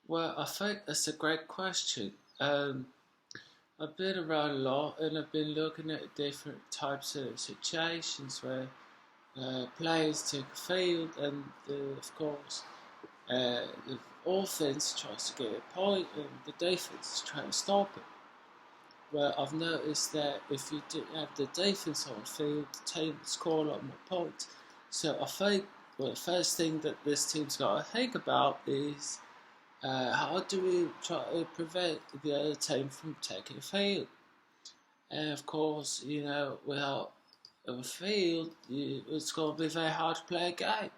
Well, I think that's a great question. I've been around a lot and I've been looking at different types of situations where players take a field and, of course, the offense tries to get a point and the defense is trying to stop it. Well, I've noticed that if you do have the defense on the field, the team will score a lot more points. So I think the first thing that this team's got to think about is how do we try to prevent the other team from taking the field? And of course, without a field, it's going to be very hard to play a game.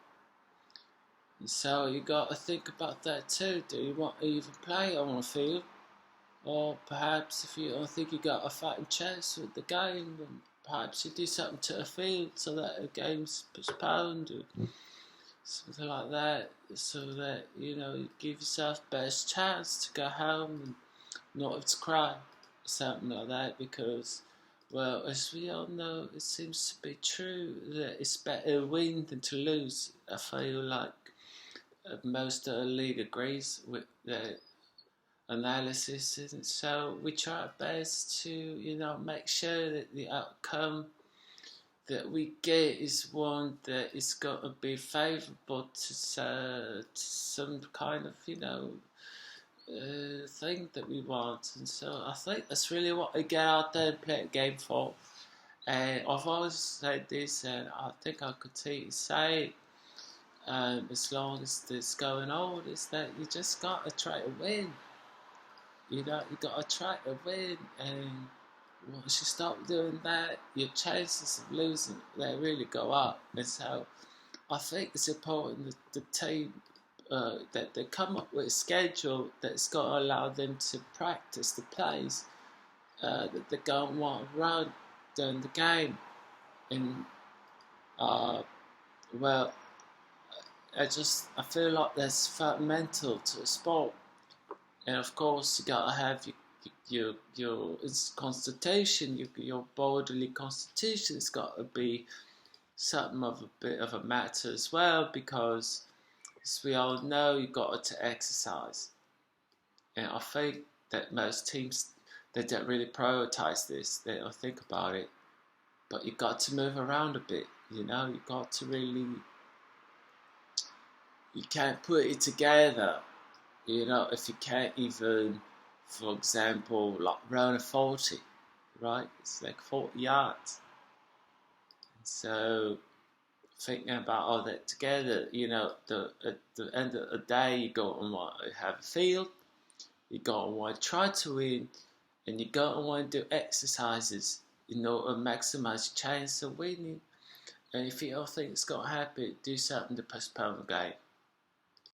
And so you got to think about that too. Do you want to even play on a field? Or perhaps if you don't think you got a fighting chance with the game, then perhaps you do something to the field so that the game's postponed or something like that, so that you give yourself best chance to go home and not have to cry, something like that. Because, well, as we all know, it seems to be true that it's better to win than to lose. I feel like most of the league agrees with that analysis, and so we try our best to make sure that the outcome that we get is one that is going to be favourable to some kind of thing that we want. And so I think that's really what we get out there and play a game for. And I've always said this, and I think I continue to say it, as long as this going on, is that you just got to try to win. You got to try to win, and once you stop doing that, your chances of losing they really go up. And so I think it's important that the team that they come up with a schedule that's got to allow them to practice the plays that they're going to want to run during the game. And uh, well, I feel like that's fundamental to a sport. And of course, you gotta have your constitution, your bodily constitution. It's got to be something of a bit of a matter as well, because as we all know, you got to exercise. And I think that most teams they don't really prioritize this. They don't think about it. But you got to move around a bit. You got to really. You can't put it together. If you can't even, for example, like run a 40, right? It's like 40 yards. And so thinking about all that together, at the end of the day, you got to want to have a field, you got to want to try to win, and you got to want to do exercises, to maximize your chance of winning. And if you don't think it's going to happen, do something to postpone the game.